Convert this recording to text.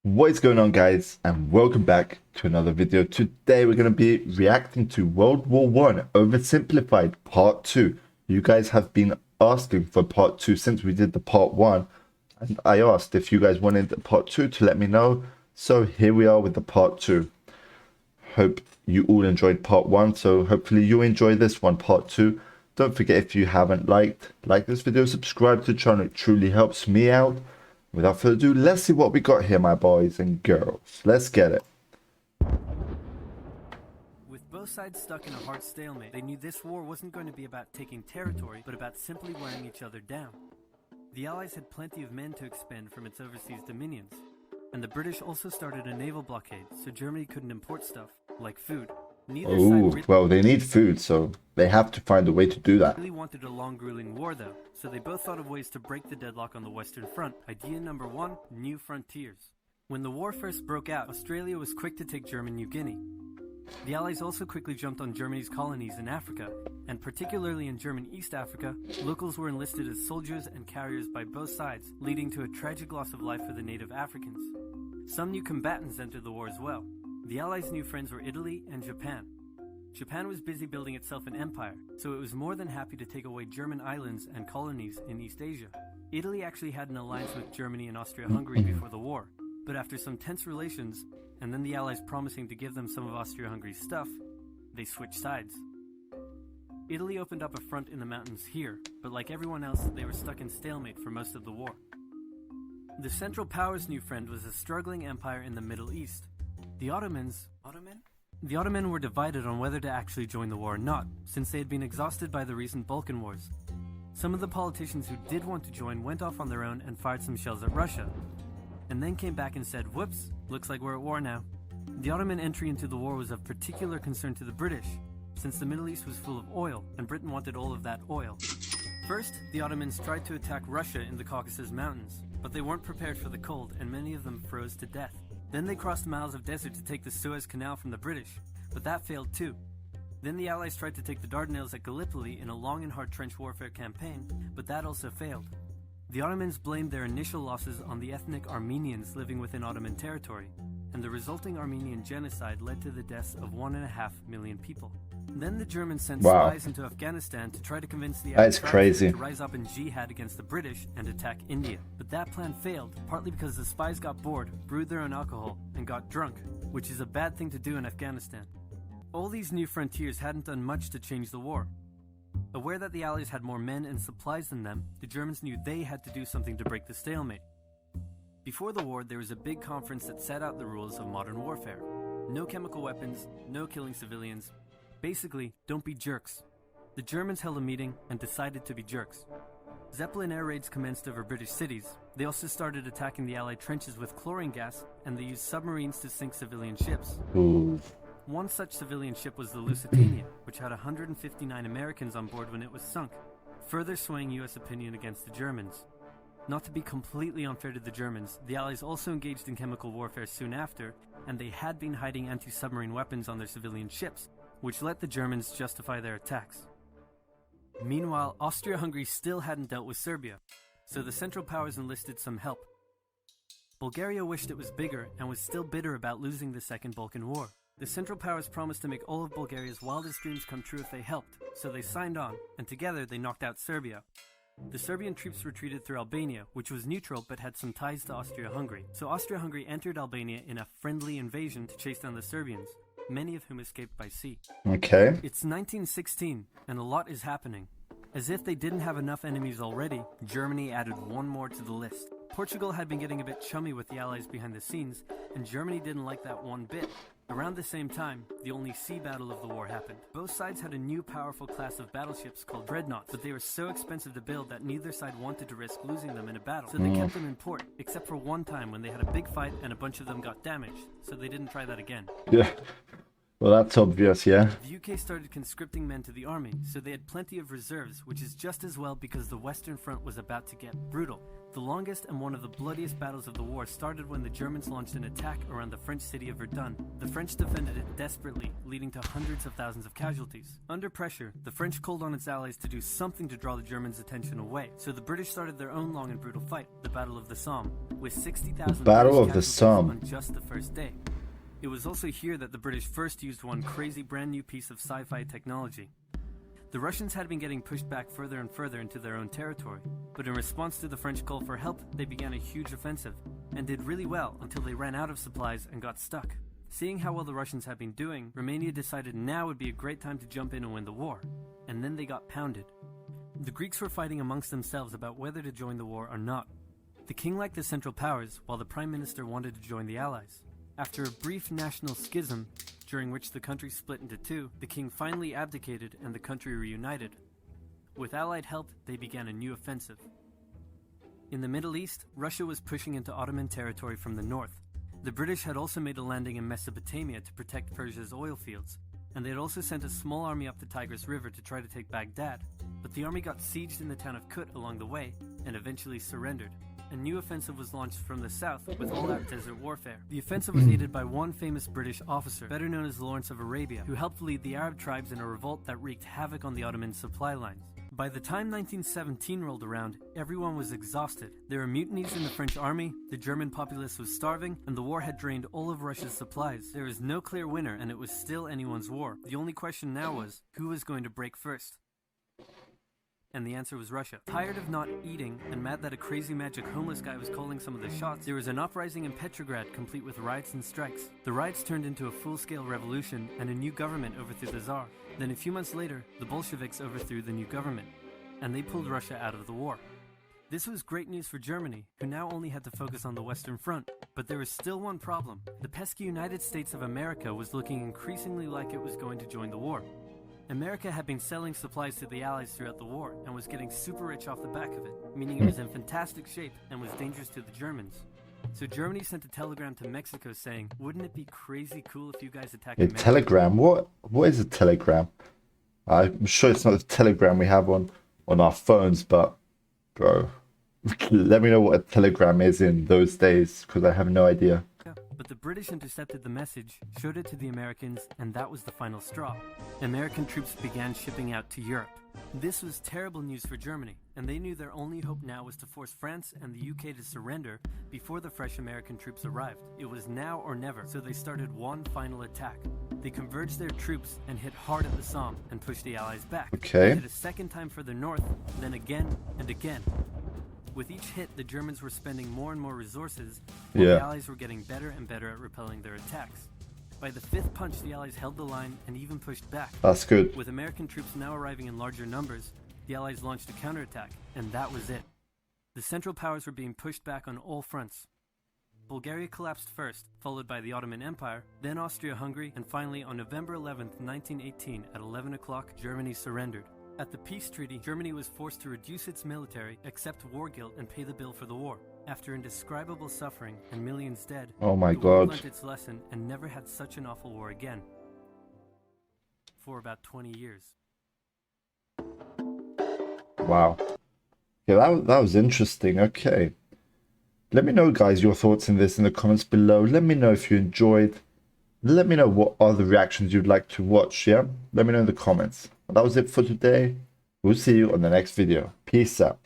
What is going on, guys, and welcome back to another video. Today we're going to be reacting to World War One Oversimplified Part 2. You guys have been asking for Part 2 since we did the Part 1, and I asked if you guys wanted the Part 2 to let me know. So here we are with the Part 2. Hope you all enjoyed Part 1, so hopefully you enjoy this one, Part 2. Don't forget, if you haven't like this video, subscribe to the channel. It truly helps me out. Without further ado, let's see what we got here, my boys and girls. Let's get it. With both sides stuck in a hard stalemate, they knew this war wasn't going to be about taking territory, but about simply wearing each other down. The Allies had plenty of men to expend from its overseas dominions, and the British also started a naval blockade, so Germany couldn't import stuff, like food. Oh, well, they need food, so they have to find a way to do that. Really wanted a long, grueling war, though, so they both thought of ways to break the deadlock on the Western Front. Idea number one, new frontiers. When the war first broke out, Australia was quick to take German New Guinea. The Allies also quickly jumped on Germany's colonies in Africa, and particularly in German East Africa, locals were enlisted as soldiers and carriers by both sides, leading to a tragic loss of life for the native Africans. Some new combatants entered the war as well. The Allies' new friends were Italy and Japan. Japan was busy building itself an empire, so it was more than happy to take away German islands and colonies in East Asia. Italy actually had an alliance with Germany and Austria-Hungary before the war, but after some tense relations, and then the Allies promising to give them some of Austria-Hungary's stuff, they switched sides. Italy opened up a front in the mountains here, but like everyone else, they were stuck in stalemate for most of the war. The Central Powers' new friend was a struggling empire in the Middle East. The Ottomans were divided on whether to actually join the war or not, since they had been exhausted by the recent Balkan Wars. Some of the politicians who did want to join went off on their own and fired some shells at Russia, and then came back and said, "Whoops, looks like we're at war now." The Ottoman entry into the war was of particular concern to the British, since the Middle East was full of oil, and Britain wanted all of that oil. First, the Ottomans tried to attack Russia in the Caucasus Mountains, but they weren't prepared for the cold, and many of them froze to death. Then they crossed miles of desert to take the Suez Canal from the British, but that failed too. Then the Allies tried to take the Dardanelles at Gallipoli in a long and hard trench warfare campaign, but that also failed. The Ottomans blamed their initial losses on the ethnic Armenians living within Ottoman territory, and the resulting Armenian genocide led to the deaths of 1.5 million people. Then the Germans sent spies into Afghanistan to try to convince the Arab tribes to rise up in jihad against the British and attack India. But that plan failed, partly because the spies got bored, brewed their own alcohol, and got drunk, which is a bad thing to do in Afghanistan. All these new frontiers hadn't done much to change the war. Aware that the Allies had more men and supplies than them, the Germans knew they had to do something to break the stalemate. Before the war, there was a big conference that set out the rules of modern warfare. No chemical weapons, no killing civilians. Basically, don't be jerks. The Germans held a meeting and decided to be jerks. Zeppelin air raids commenced over British cities. They also started attacking the Allied trenches with chlorine gas, and they used submarines to sink civilian ships. One such civilian ship was the Lusitania, which had 159 Americans on board when it was sunk, further swaying US opinion against the Germans. Not to be completely unfair to the Germans, the Allies also engaged in chemical warfare soon after, and they had been hiding anti-submarine weapons on their civilian ships, which let the Germans justify their attacks. Meanwhile, Austria-Hungary still hadn't dealt with Serbia, so the Central Powers enlisted some help. Bulgaria wished it was bigger and was still bitter about losing the Second Balkan War. The Central Powers promised to make all of Bulgaria's wildest dreams come true if they helped, so they signed on, and together they knocked out Serbia. The Serbian troops retreated through Albania, which was neutral but had some ties to Austria-Hungary. So Austria-Hungary entered Albania in a friendly invasion to chase down the Serbians, many of whom escaped by sea. Okay. It's 1916, and a lot is happening. As if they didn't have enough enemies already, Germany added one more to the list. Portugal had been getting a bit chummy with the Allies behind the scenes, and Germany didn't like that one bit. Around the same time, the only sea battle of the war happened. Both sides had a new powerful class of battleships called dreadnoughts, but they were so expensive to build that neither side wanted to risk losing them in a battle. So they kept them in port, except for one time when they had a big fight and a bunch of them got damaged, so they didn't try that again. Yeah. Well, that's obvious, yeah. The UK started conscripting men to the army, so they had plenty of reserves, which is just as well because the Western Front was about to get brutal. The longest and one of the bloodiest battles of the war started when the Germans launched an attack around the French city of Verdun. The French defended it desperately, leading to hundreds of thousands of casualties. Under pressure, the French called on its allies to do something to draw the Germans' attention away, so the British started their own long and brutal fight, the Battle of the Somme, with 60,000 Battle of the British Somme. casualties on just the first day. It was also here that the British first used one crazy brand new piece of sci-fi technology. The Russians had been getting pushed back further and further into their own territory, but in response to the French call for help, they began a huge offensive, and did really well until they ran out of supplies and got stuck. Seeing how well the Russians had been doing, Romania decided now would be a great time to jump in and win the war, and then they got pounded. The Greeks were fighting amongst themselves about whether to join the war or not. The king liked the Central Powers, while the Prime Minister wanted to join the Allies. After a brief national schism, during which the country split into two, the king finally abdicated and the country reunited. With Allied help, they began a new offensive. In the Middle East, Russia was pushing into Ottoman territory from the north. The British had also made a landing in Mesopotamia to protect Persia's oil fields, and they had also sent a small army up the Tigris River to try to take Baghdad, but the army got sieged in the town of Kut along the way and eventually surrendered. A new offensive was launched from the south with all-out desert warfare. The offensive was aided by one famous British officer, better known as Lawrence of Arabia, who helped lead the Arab tribes in a revolt that wreaked havoc on the Ottoman supply lines. By the time 1917 rolled around, everyone was exhausted. There were mutinies in the French army, the German populace was starving, and the war had drained all of Russia's supplies. There was no clear winner, and it was still anyone's war. The only question now was, who was going to break first? And the answer was Russia. Tired of not eating and mad that a crazy magic homeless guy was calling some of the shots, there was an uprising in Petrograd complete with riots and strikes. The riots turned into a full-scale revolution and a new government overthrew the Tsar. Then a few months later, the Bolsheviks overthrew the new government, and they pulled Russia out of the war. This was great news for Germany, who now only had to focus on the Western Front. But there was still one problem. The pesky United States of America was looking increasingly like it was going to join the war. America had been selling supplies to the Allies throughout the war and was getting super rich off the back of it, meaning it was in fantastic shape and was dangerous to the Germans. So Germany sent a telegram to Mexico saying, wouldn't it be crazy cool if you guys attacked A America? telegram? What is a telegram? I'm sure it's not the telegram we have on our phones, but bro, let me know what a telegram is in those days, because I have no idea. But the British intercepted the message, showed it to the Americans, and that was the final straw. American troops began shipping out to Europe. This was terrible news for Germany, and they knew their only hope now was to force France and the UK to surrender before the fresh American troops arrived. It was now or never, so they started one final attack. They converged their troops and hit hard at the Somme and pushed the Allies back. Okay. They hit a second time further north, then again and again. With each hit, the Germans were spending more and more resources, while the Allies were getting better and better at repelling their attacks. By the fifth punch, the Allies held the line and even pushed back. That's good. With American troops now arriving in larger numbers, the Allies launched a counterattack, and that was it. The Central Powers were being pushed back on all fronts. Bulgaria collapsed first, followed by the Ottoman Empire, then Austria-Hungary, and finally on November 11, 1918, at 11 o'clock, Germany surrendered. At the peace treaty, Germany was forced to reduce its military, accept war guilt, and pay the bill for the war. After indescribable suffering and millions dead, Oh my the war God. learned its lesson and never had such an awful war again. For about 20 years. Wow. Yeah, that was interesting. Okay. Let me know, guys, your thoughts on this in the comments below. Let me know if you enjoyed. Let me know what other reactions you'd like to watch, yeah? Let me know in the comments. That was it for today. We'll see you on the next video. Peace out.